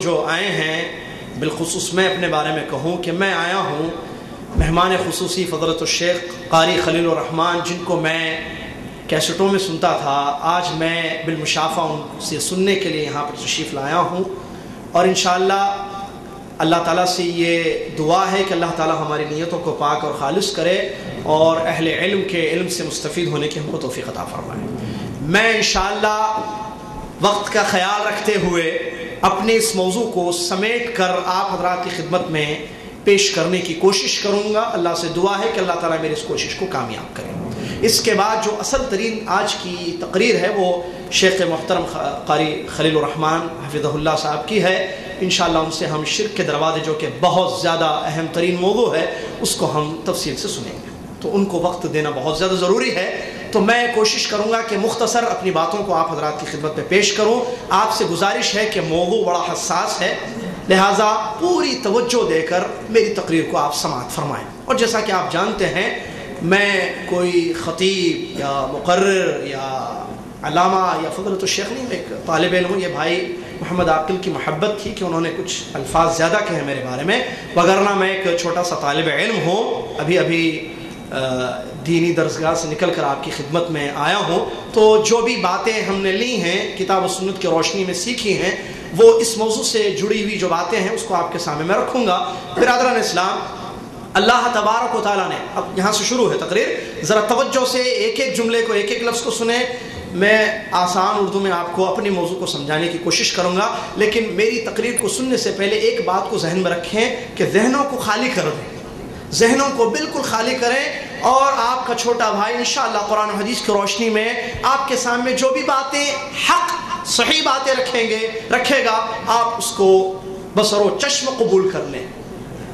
جو آئے ہیں، بالخصوص میں اپنے بارے میں کہوں کہ میں آیا ہوں مہمان خصوصی فضلۃ الشیخ قاری خلیل الرحمان، جن کو میں کیسٹوں میں سنتا تھا، آج میں بالمشافہ ان سے سننے کے لیے یہاں پر تشریف لایا ہوں، اور انشاءاللہ اللہ تعالیٰ سے یہ دعا ہے کہ اللہ تعالیٰ ہماری نیتوں کو پاک اور خالص کرے اور اہل علم کے علم سے مستفید ہونے کی ہم کو توفیق عطا فرمائے۔ میں انشاءاللہ وقت کا خیال رکھتے ہوئے اپنے اس موضوع کو سمیٹ کر آپ حضرات کی خدمت میں پیش کرنے کی کوشش کروں گا۔ اللہ سے دعا ہے کہ اللہ تعالیٰ میری اس کوشش کو کامیاب کرے۔ اس کے بعد جو اصل ترین آج کی تقریر ہے وہ شیخ محترم قاری خلیل الرحمان حفظہ اللہ صاحب کی ہے۔ انشاءاللہ ان سے ہم شرک کے دروازے، جو کہ بہت زیادہ اہم ترین موضوع ہے، اس کو ہم تفصیل سے سنیں گے، تو ان کو وقت دینا بہت زیادہ ضروری ہے۔ تو میں کوشش کروں گا کہ مختصر اپنی باتوں کو آپ حضرات کی خدمت میں پیش کروں۔ آپ سے گزارش ہے کہ موضوع بڑا حساس ہے، لہٰذا پوری توجہ دے کر میری تقریر کو آپ سماعت فرمائیں۔ اور جیسا کہ آپ جانتے ہیں، میں کوئی خطیب یا مقرر یا علامہ یا فضلۃ الشیخ نہیں، ایک طالب علم ہوں۔ یہ بھائی محمد عاقل کی محبت تھی کہ انہوں نے کچھ الفاظ زیادہ کہے میرے بارے میں، وگرنہ میں ایک چھوٹا سا طالب علم ہوں، ابھی دینی درسگاہ سے نکل کر آپ کی خدمت میں آیا ہوں۔ تو جو بھی باتیں ہم نے لی ہیں، کتاب و سنت کی روشنی میں سیکھی ہیں، وہ اس موضوع سے جڑی ہوئی جو باتیں ہیں اس کو آپ کے سامنے میں رکھوں گا۔ برادران اسلام، اللہ تبارک و تعالیٰ نے، اب یہاں سے شروع ہے تقریر، ذرا توجہ سے ایک ایک جملے کو، ایک ایک لفظ کو سنیں۔ میں آسان اردو میں آپ کو اپنی موضوع کو سمجھانے کی کوشش کروں گا، لیکن میری تقریر کو سننے سے پہلے ایک بات کو ذہن میں رکھیں کہ ذہنوں کو خالی کر دیں، ذہنوں کو بالکل خالی کریں، اور آپ کا چھوٹا بھائی انشاءاللہ قرآن و حدیث کی روشنی میں آپ کے سامنے جو بھی باتیں حق صحیح باتیں رکھے گا، آپ اس کو بصر و چشم قبول کر لیں،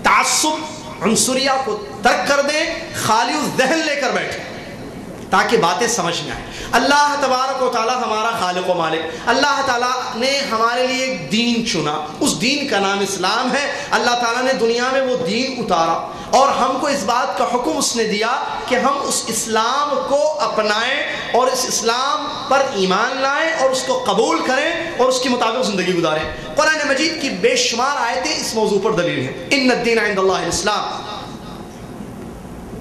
تعصب عنصریہ کو ترک کر دیں، خالی ذہن لے کر بیٹھیں تاکہ باتیں سمجھ میں آئیں۔ اللہ تبارک و تعالیٰ ہمارا خالق و مالک، اللہ تعالیٰ نے ہمارے لیے ایک دین چنا، اس دین کا نام اسلام ہے۔ اللہ تعالیٰ نے دنیا میں وہ دین اتارا اور ہم کو اس بات کا حکم اس نے دیا کہ ہم اس اسلام کو اپنائیں اور اس اسلام پر ایمان لائیں اور اس کو قبول کریں اور اس کے مطابق زندگی گزاریں۔ قرآن مجید کی بے شمار آیتیں اس موضوع پر دلیل ہیں، ان الدین عند اللہ الاسلام،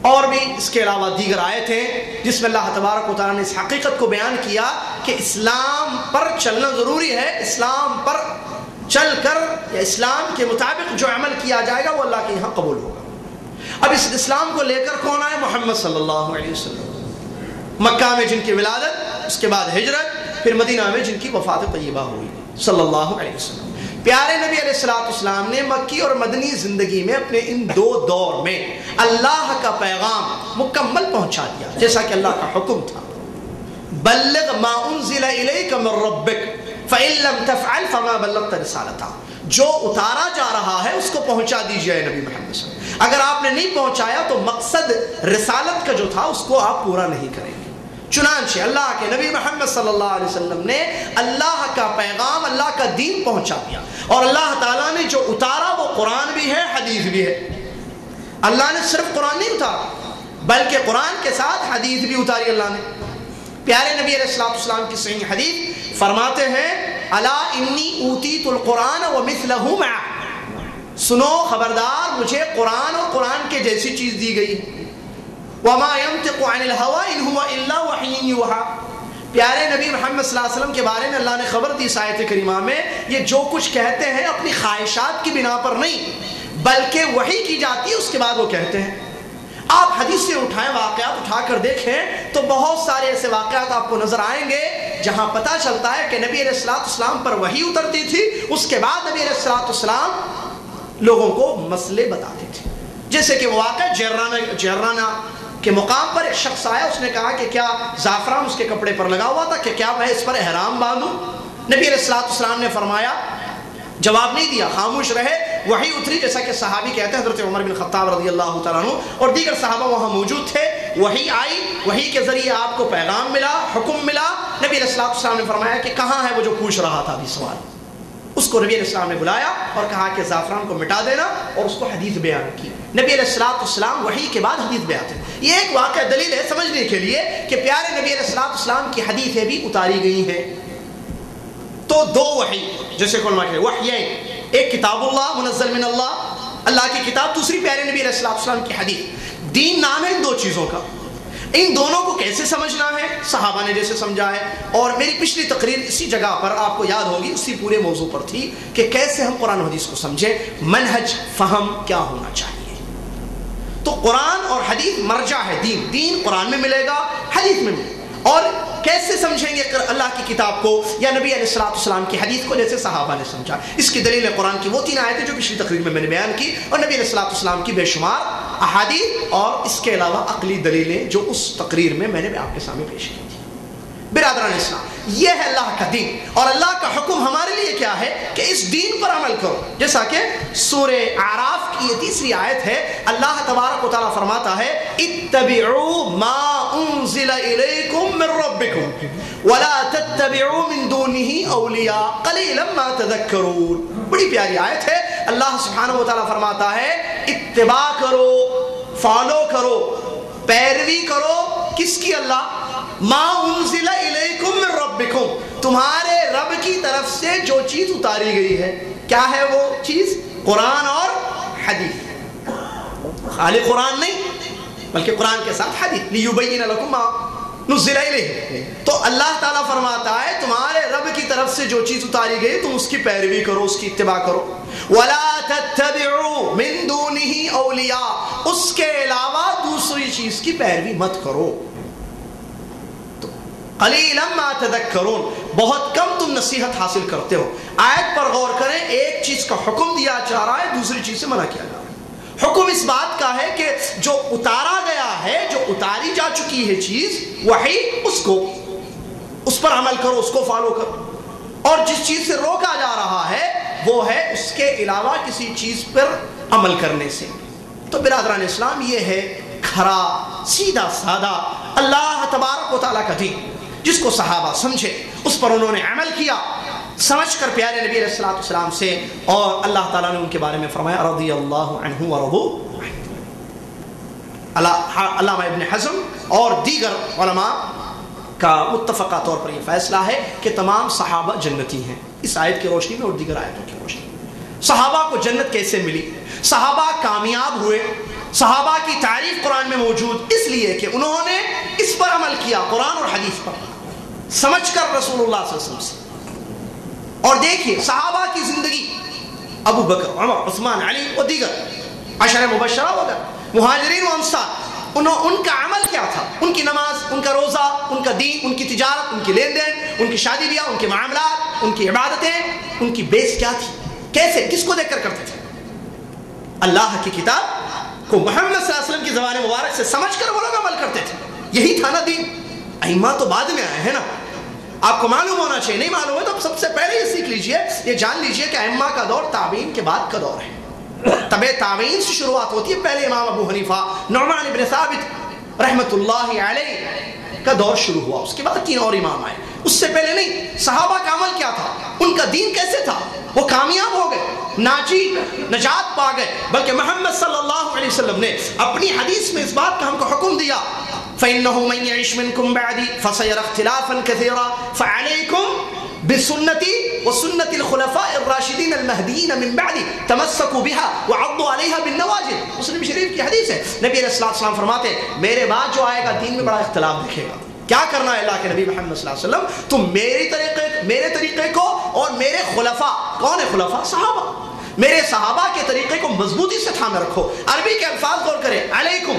اور بھی اس کے علاوہ دیگر آیتیں جس میں اللہ تبارک و تعالیٰ نے اس حقیقت کو بیان کیا کہ اسلام پر چلنا ضروری ہے، اسلام پر چل کر یا اسلام کے مطابق جو عمل کیا جائے گا وہ اللہ کے یہاں قبول ہوگا۔ اب اس اسلام کو لے کر کون آئے؟ محمد صلی اللہ علیہ وسلم، مکہ میں جن کی ولادت، اس کے بعد ہجرت، پھر مدینہ میں جن کی وفات طیبہ ہوئی صلی اللہ علیہ وسلم۔ پیارے نبی علیہ السلام نے مکی اور مدنی زندگی میں اپنے ان دو دور میں اللہ کا پیغام مکمل پہنچا دیا، جیسا کہ اللہ کا حکم تھا، بلغ ما انزل الیک من ربک فإن لم تفعل فما بلغت رسالتہ، جو اتارا جا رہا ہے اس کو پہنچا دیجیے نبی محمد صلی اللہ علیہ وسلم۔ اگر آپ نے نہیں پہنچایا تو مقصد رسالت کا جو تھا اس کو آپ پورا نہیں کریں گے۔ چنانچہ اللہ کے نبی محمد صلی اللہ علیہ وسلم نے اللہ کا پیغام، اللہ کا دین پہنچا دیا، اور اللہ تعالیٰ نے جو اتارا وہ قرآن بھی ہے، حدیث بھی ہے۔ اللہ نے صرف قرآن نہیں اتارا بلکہ قرآن کے ساتھ حدیث بھی اتاری اللہ نے۔ پیارے نبی علیہ السلام کی صحیح حدیث فرماتے ہیں، الا انی اوتیت القرآن ومثلہ معہ، سنو خبردار، مجھے قرآن اور قرآن کے جیسی چیز دی گئی۔ وما ينطق عن الهوى ان هو الا وحی یوحى، پیارے نبی محمد صلی اللہ علیہ وسلم کے بارے میں اللہ نے خبر دی اس آیت کریمہ میں، یہ جو کچھ کہتے ہیں اپنی خواہشات کی بنا پر نہیں بلکہ وحی کی جاتی ہے، اس کے بعد وہ کہتے ہیں۔ آپ حدیث سے اٹھائیں، واقعات اٹھا کر دیکھیں تو بہت سارے ایسے واقعات آپ کو نظر آئیں گے جہاں پتہ چلتا ہے کہ نبی علیہ السلام پر وحی اترتی تھی، اس کے بعد نبی علیہ السلام لوگوں کو مسئلے بتاتے تھے۔ جیسے کہ وہ واقعہ جیرانہ کے مقام پر ایک شخص آیا، اس نے کہا کہ کیا زعفران اس کے کپڑے پر لگا ہوا تھا کہ کیا میں اس پر احرام باندھوں؟ نبی علیہ السلام نے فرمایا، جواب نہیں دیا، خاموش رہے۔ وحی اتری، جیسا کہ صحابی کہتے ہیں حضرت عمر بن خطاب رضی اللہ تعالیٰ عنہ اور دیگر صحابہ وہاں موجود تھے، وحی آئی، وحی کے ذریعے آپ کو پیغام ملا، حکم ملا۔ نبی علیہ السلام نے فرمایا کہ کہاں ہے وہ جو پوچھ رہا تھا ابھی سوال؟ اس کو نبی علیہ السلام نے بلایا اور کہا کہ زعفران کو مٹا دینا، اور اس کو حدیث بیان کی۔ نبی علیہ السلام وحی کے بعد حدیث بیان تھے۔ یہ ایک واقعہ دلیل ہے سمجھنے کے لیے کہ پیارے نبی علیہ السلام کی حدیثیں بھی اتاری گئی ہیں۔ تو دو وحی، جیسے علماء کہتے ہیں وحیین، ایک کتاب اللہ منزل من اللہ، اللہ کی کتاب، دوسری پیارے نبی علیہ السلام کی حدیث۔ دین نام ہے ان دو چیزوں کا، ان دونوں کو کیسے سمجھنا ہے صحابہ نے جیسے سمجھا ہے، اور میری پچھلی تقریر اسی جگہ پر آپ کو یاد ہوگی اسی پورے موضوع پر تھی کہ کیسے ہم قرآن و حدیث کو سمجھیں، منہج فہم کیا ہونا چاہیے۔ تو قرآن اور حدیث مرجع ہے، دین قرآن میں ملے گا، حدیث میں ملے گا۔ اور کیسے سمجھیں گے اللہ کی کتاب کو یا نبی علیہ السلام کی حدیث کو جیسے صحابہ نے سمجھا؟ اس کی دلیل قرآن کی وہ 3 آیتیں جو پچھلی تقریر میں نے بیان کی، اور نبی علیہ السلام کی بے شمار احادیث، اور اس کے علاوہ عقلی دلیلیں جو اس تقریر میں نے آپ کے سامنے پیش کی تھی۔ برادران اسلام، یہ ہے اللہ کا دین، اور اللہ کا حکم ہمارے لیے کیا ہے کہ اس دین پر عمل کرو، جیسا کہ سورہ اعراف کی یہ 3 آیت ہے۔ اللہ تبارک و تعالیٰ فرماتا ہے اتبعوا ما انزل الیکم من ربکم ولا تتبعوا من دونه اولیاء قلیلا ما تذکرون۔ بڑی پیاری آیت ہے۔ اللہ سبحانہ و تعالیٰ فرماتا ہے اتباع کرو، فالو کرو، پیروی کرو، کس کی؟ اللہ۔ ما انزل الیکم من ربکم، تمہارے رب کی طرف سے جو چیز اتاری گئی ہے، کیا ہے وہ چیز؟ قرآن اور حدیث۔ خالی قرآن نہیں بلکہ قرآن کے ساتھ حدیث، لیبین لکم ما نزل الیہ۔ تو اللہ تعالیٰ فرماتا ہے تمہارے رب کی طرف سے جو چیز اتاری گئی تم اس کی پیروی کرو، اس کی اتباع کرو۔ ولا تتبعوا من دونہ اولیاء، اس کے علاوہ دوسری چیز کی پیروی مت کرو۔ قلیلا ما تذکرون، بہت کم تم نصیحت حاصل کرتے ہو۔ آیت پر غور کریں، ایک چیز کا حکم دیا جا رہا ہے، دوسری چیز سے منع کیا جا رہا ہے۔ حکم اس بات کا ہے کہ جو اتارا گیا ہے، جو اتاری جا چکی ہے چیز وحی، اس پر عمل کرو، اس کو فالو کرو، اور جس چیز سے روکا جا رہا ہے وہ ہے اس کے علاوہ کسی چیز پر عمل کرنے سے۔ تو برادران اسلام، یہ ہے کھرا سیدھا سادہ اللہ تبارک و تعالیٰ کا دین، جس کو صحابہ سمجھے، اس پر انہوں نے عمل کیا، سمجھ کر پیارے نبی علیہ السلام سے، اور اللہ تعالیٰ نے ان کے بارے میں فرمایا رضی اللہ عنہ ورضوا عنہ۔ علامہ ابن حزم اور دیگر علماء کا متفقہ طور پر یہ فیصلہ ہے کہ تمام صحابہ جنتی ہیں، اس آیت کی روشنی میں اور دیگر آیتوں کی روشنی میں۔ صحابہ کو جنت کیسے ملی؟ صحابہ کامیاب ہوئے، صحابہ کی تعریف قرآن میں موجود اس لیے کہ انہوں نے اس پر عمل کیا، قرآن اور حدیث پر سمجھ کر رسول اللہ صلی اللہ علیہ وسلم سے۔ اور دیکھیے صحابہ کی زندگی، ابو بکر، عمر، عثمان، علی اور دیگر عشرہ مبشرہ وغیرہ، مہاجرین و انصار، ان کا عمل کیا تھا؟ ان کی نماز، ان کا روزہ، ان کا دین، ان کی تجارت، ان کی لین دین، ان کی شادی بیاہ، ان کے معاملات، ان کی عبادتیں، ان کی بیس کیا تھی؟ کیسے، کس کو دیکھ کر کرتے تھے؟ اللہ کی کتاب کو محمد صلی اللہ علیہ وسلم کی زبان مبارک سے سمجھ کر وہ لوگ عمل کرتے تھے۔ یہی تھا نا دین۔ ائمہ تو بعد میں آئے ہیں نا، آپ کو معلوم ہونا چاہیے، نہیں معلوم ہے تو سب سے پہلے یہ سیکھ لیجئے، یہ جان لیجئے کہ ائمہ کا دور تابعین کے بعد کا دور ہے۔ تبع تابعین سے شروعات ہوتی ہے، پہلے امام ابو حنیفہ، نعمان بن ثابت رحمت اللہ علیہ کا دور شروع ہوا، اس کے بعد 3 اور امام آئے، اس سے پہلے نہیں۔ صحابہ کا عمل کیا تھا؟ ان کا دین کیسے تھا؟ وہ کامیاب ہو گئے، ناجی، نجات پا گئے، بلکہ محمد صلی اللہ علیہ وسلم نے اپنی حدیث میں اس بات کا ہم کو حکم دیا فَإِنَّهُ مَنْ يَعِشْ مِنْكُمْ بَعْدِي فَسَيَرَى اخْتِلَافًا كَثِيرًا فَعَلَيْكُمْ بِسُنَّتِي وَسُنَّةِ الْخُلَفَاءِ الرَّاشِدِينَ الْمَهْدِيِّينَ مِنْ بَعْدِي تَمَسَّكُوا بِهَا وَعَضُّوا عَلَيْهَا بِالنَّوَاجِذِ۔ مسلم شریف کی حدیث ہے، نبی علیہ السلام فرماتے ہیں میرے بعد جو آئے گا دین میں بڑا اختلاف دکھے گا۔ کیا کرنا ہے اللہ کے نبی محمد صلی اللہ علیہ وسلم؟ تم میرے طریقے کو اور میرے خلفاء، کون ہے خلفاء؟ صحابہ، میرے صحابہ کے طریقے کو مضبوطی سے تھامے رکھو۔ عربی کے الفاظ غور کریں، علیکم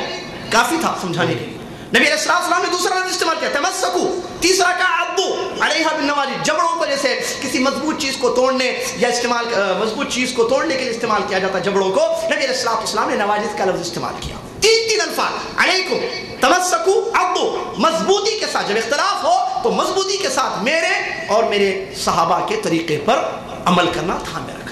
کافی تھا سمجھانے کے لیے، نبی علیہ السلام نے دوسرا لفظ استعمال کیا تمسکو، تیسرا کا عضو علیہا بالنواجذ، جبڑوں کو جیسے کسی مضبوط چیز کو توڑنے یا مضبوط چیز کو توڑنے کے لیے استعمال کیا جاتا ہے جبڑوں کو، نبی علیہ السلام نے نواجذ کا لفظ استعمال کیا۔ 3 الفاظ، علیکم، تمسکو، عضو، مضبوطی کے ساتھ، جب اختلاف ہو تو مضبوطی کے ساتھ میرے اور میرے صحابہ کے طریقے پر عمل کرنا، تھامے رکھنا۔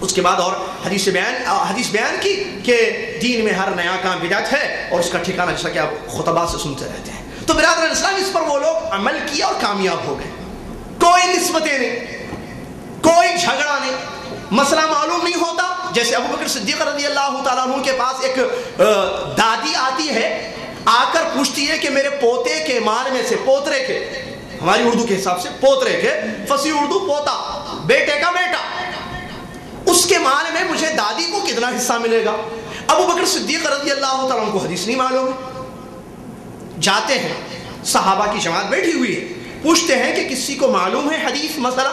اس کے بعد اور حدیث بیان کی کہ دین میں ہر نیا کام بدعت ہے اور اس کا ٹھکانہ، جیسا کہ آپ خطبات سے سنتے رہتے ہیں۔ تو برادران اسلام، اس پر وہ لوگ عمل کیا اور کامیاب ہو گئے، کوئی نسبتیں نہیں، کوئی جھگڑا نہیں، مسئلہ معلوم نہیں ہوتا۔ جیسے ابو بکر صدیق رضی اللہ تعالیٰ عنہ کے پاس ایک دادی آتی ہے، آ کر پوچھتی ہے کہ میرے پوتے کے مال میں سے، پوترے کے، ہماری اردو کے حساب سے پوترے کے، فصیح اردو پوتا، بیٹے کا بیٹا، کے مال میں مجھے دادی کو کتنا حصہ ملے گا؟ ابو بکر صدیق رضی اللہ تعالیٰ عنہ کو حدیث نہیں معلوم ہے. جاتے ہیں، صحابہ کی جماعت بیٹھی ہوئی ہے، پوچھتے ہیں کہ کسی کو معلوم ہے حدیث مسئلہ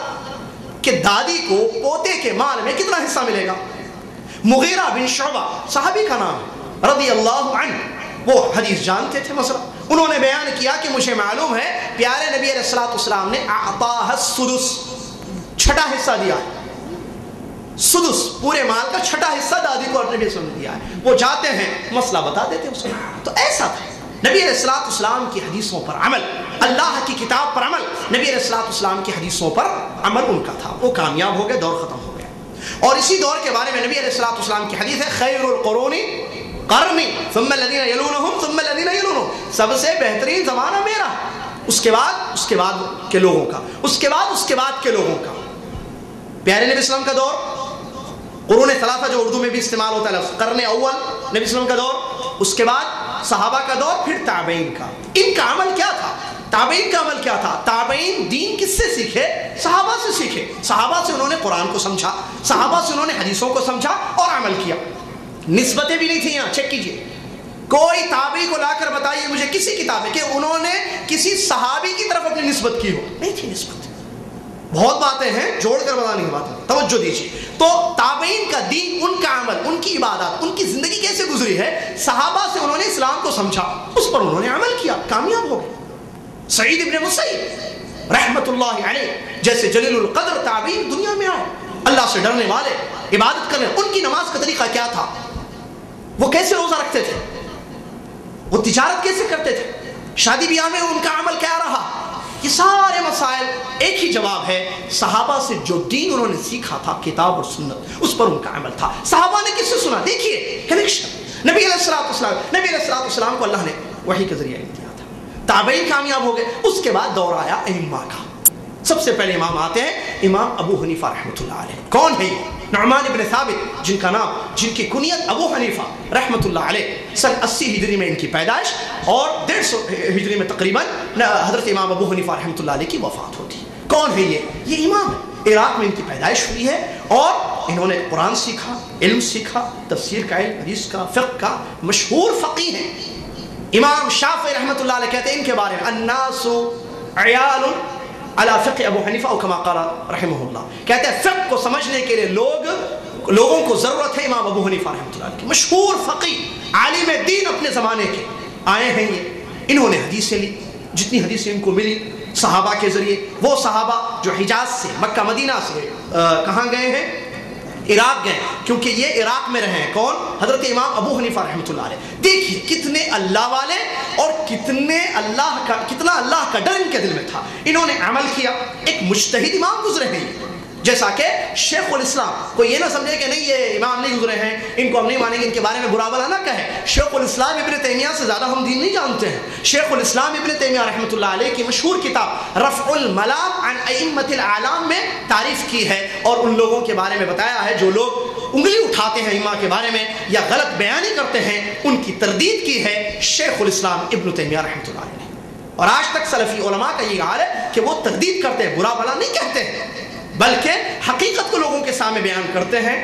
کہ دادی کو پوتے کے مال میں کتنا حصہ ملے گا؟ مغیرہ بن شعبہ صحابی کا نام ہے رضی اللہ عنہ، وہ حدیث جانتے تھے مسئلہ. انہوں نے بیان کیا کہ مجھے معلوم ہے پیارے نبی علیہ الصلوۃ والسلام نے اعطاہ السدس، چھٹا حصہ دیا ہے. سدس پورے مال کا چھٹا حصہ دادی کو نبی صلی اللہ علیہ وسلم نے دیا ہے. وہ جاتے ہیں مسئلہ بتا دیتے ہیں اس کو. تو ایسا تھا نبی علیہ الصلوۃ والسلام کی حدیثوں پر عمل، اللہ کی کتاب پر عمل، نبی علیہ الصلوۃ والسلام کی حدیثوں پر عمل ان کا تھا. وہ کامیاب ہو گئے، دور ختم ہو گیا. اور اسی دور کے بارے میں نبی علیہ الصلوۃ والسلام کی حدیث ہے خیر القرون قرنی ثم الذین یلونہم ثم الذین یلونہم، سب سے بہترین زمانہ میرا، اس کے بعد کے لوگوں کا، اس کے بعد کے لوگوں کا. پیارے نبی اسلام کا دور، قرون ثلاثہ جو اردو میں بھی استعمال ہوتا ہے لفظ، قرن اول نبی اسلام کا دور، اس کے بعد صحابہ کا دور، پھر تابعین کا. ان کا عمل کیا تھا؟ تابعین کا عمل کیا تھا؟ تابعین دین کس سے سیکھے؟ صحابہ سے سیکھے. صحابہ سے انہوں نے قرآن کو سمجھا، صحابہ سے انہوں نے حدیثوں کو سمجھا اور عمل کیا. نسبتیں بھی نہیں تھیں یہاں، چیک کیجئے. کوئی تابعی کو لا کر بتائیے مجھے کسی کتاب میں کہ انہوں نے کسی صحابی کی طرف اپنی نسبت کی ہو، نہیں تھی نسبت. بہت باتیں ہیں، جوڑ کر بتانی باتیں، توجہ دیجیے. تو تابعین کا دین، ان کا عمل، ان کی عبادات، ان کی زندگی کیسے گزری ہے، صحابہ سے انہوں نے اسلام کو سمجھا، اس پر انہوں نے عمل کیا، کامیاب ہو گئے. سعید ابن مسیب رحمت اللہ علیہ جیسے جلیل القدر تابعین دنیا میں آئے، اللہ سے ڈرنے والے، عبادت کرنے. ان کی نماز کا طریقہ کیا تھا؟ وہ کیسے روزہ رکھتے تھے؟ وہ تجارت کیسے کرتے تھے؟ شادی بیاہ میں ان کا عمل کیا رہا؟ یہ سارے مسائل ایک ہی جواب ہے، صحابہ سے جو دین انہوں نے سیکھا تھا کتاب اور سنت، اس پر ان کا عمل تھا. صحابہ نے کس سے سنا؟ دیکھیے کنیکشن. نبی علیہ الصلوۃ والسلام کو اللہ نے وحی کے ذریعے دیا تھا. تابعین کامیاب ہو گئے. اس کے بعد دور آیا ائمہ کا. سب سے پہلے امام آتے ہیں امام ابو حنیفہ رحمۃ اللہ علیہ. کون ہے یہ؟ نعمان ابن ثابت، جن کا نام، جن کی کنیت ابو حنیفہ رحمۃ اللہ علیہ. سن 80 ہجری میں ان کی پیدائش اور 150 ہجری میں تقریباً حضرت امام ابو حنیفہ رحمۃ اللہ علیہ کی وفات ہوتی ہے. کون ہے یہ امام ہے. عراق میں ان کی پیدائش ہوئی ہے اور انہوں نے قرآن سیکھا، علم سیکھا، تفسیر کا علم، حدیث کا، فقہ کا، مشہور فقیہ ہیں. امام شافعی رحمۃ اللہ علیہ کہتے ہیں ان کے بارے میں الناس عیال علی فقہ ابو حنیفہ او کما قال رحمہ اللہ. کہتے ہیں فقہ کو سمجھنے کے لیے لوگوں کو ضرورت ہے امام ابو حنیفہ رحمۃ اللہ علیہ. مشہور فقیہ، عالم دین اپنے زمانے کے آئے ہیں یہ. انہوں نے حدیثیں لی، جتنی حدیثیں ان کو ملی صحابہ کے ذریعے. وہ صحابہ جو حجاز سے، مکہ مدینہ سے کہاں گئے ہیں؟ عراق گئے، کیونکہ یہ عراق میں رہے ہیں. کون؟ حضرت امام ابو حنیفہ رحمۃ اللہ علیہ. دیکھیے کتنے اللہ والے اور کتنا اللہ کا ڈر ان کے دل میں تھا. انہوں نے عمل کیا. ایک مجتہد امام گزرے ہیں، جیسا کہ شیخ الاسلام. کوئی یہ نہ سمجھے کہ نہیں یہ امام نہیں گزرے ہیں، ان کو ہم نہیں مانیں گے، ان کے بارے میں برا بھلا نہ کہیں. شیخ الاسلام ابن تیمیہ سے زیادہ ہم دین نہیں جانتے ہیں. شیخ الاسلام ابن تیمیہ رحمۃ اللہ علیہ کی مشہور کتاب رفع الملام عن ائمۃ الاعلام میں تعریف کی ہے اور ان لوگوں کے بارے میں بتایا ہے جو لوگ انگلی اٹھاتے ہیں ائمہ کے بارے میں یا غلط بیانی کرتے ہیں، ان کی تردید کی ہے شیخ الاسلام ابن تیمیہ رحمۃ اللہ علیہ. اور آج تک سلفی علماء کا یہ حال ہے کہ وہ تردید کرتے ہیں، برا بھلا نہیں کہتے ہیں، بلکہ حقیقت کو لوگوں کے سامنے بیان کرتے ہیں،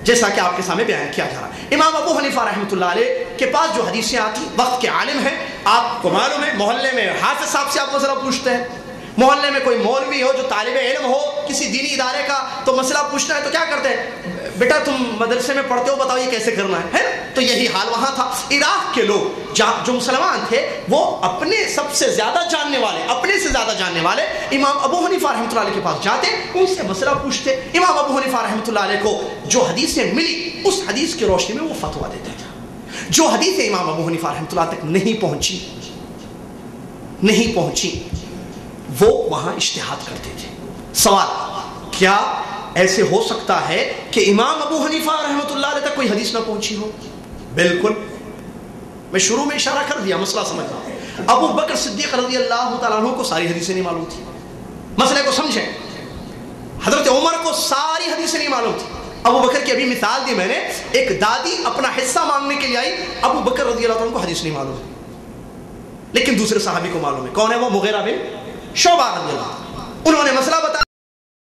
جیسا کہ آپ کے سامنے بیان کیا جا رہا ہے. امام ابو حنیفہ رحمۃ اللہ علیہ کے پاس جو حدیثیں آتی، وقت کے عالم ہیں. آپ کو معلوم ہے محلے میں حافظ صاحب سے آپ مسئلہ پوچھتے ہیں، محلے میں کوئی مولوی ہو جو طالب علم ہو کسی دینی ادارے کا، تو مسئلہ پوچھنا ہے تو کیا کرتے ہیں؟ بیٹا تم مدرسے میں پڑھتے ہو، بتاؤ یہ کیسے کرنا ہے نا. تو یہی حال وہاں تھا. عراق کے لوگ جو مسلمان تھے وہ اپنے سب سے زیادہ جاننے والے، اپنے سے زیادہ جاننے والے امام ابو حنیفہ رحمۃ اللہ علیہ کے پاس جاتے، ان سے مسئلہ پوچھتے. امام ابو حنیفہ رحمۃ اللہ علیہ کو جو حدیثیں ملی اس حدیث کی روشنی میں وہ فتویٰ دیتے تھے. جو حدیثیں امام ابو حنیفہ رحمۃ اللہ تک نہیں پہنچی وہ وہاں اجتہاد کرتے تھے. سوال، کیا ایسے ہو سکتا ہے کہ امام ابو حنیفہ رحمۃ اللہ علیہ تک کوئی حدیث نہ پہنچی ہو؟ بالکل. میں شروع میں اشارہ کر دیا، مسئلہ سمجھنا. ابو بکر صدیق رضی اللہ تعالیٰ عنہ کو ساری حدیثیں نہیں معلوم تھی. مسئلے کو سمجھیں. حضرت عمر کو ساری حدیثیں نہیں معلوم تھی. ابو بکر کی ابھی مثال دی میں نے، ایک دادی اپنا حصہ مانگنے کے لیے آئی، ابو بکر رضی اللہ عنہ کو حدیث نہیں معلوم ہے، لیکن دوسرے صحابی کو معلوم ہے. کون ہے وہ؟ مغیرہ بن شعبہ رضی اللہ عنہ. انہوں نے مسئلہ بتایا.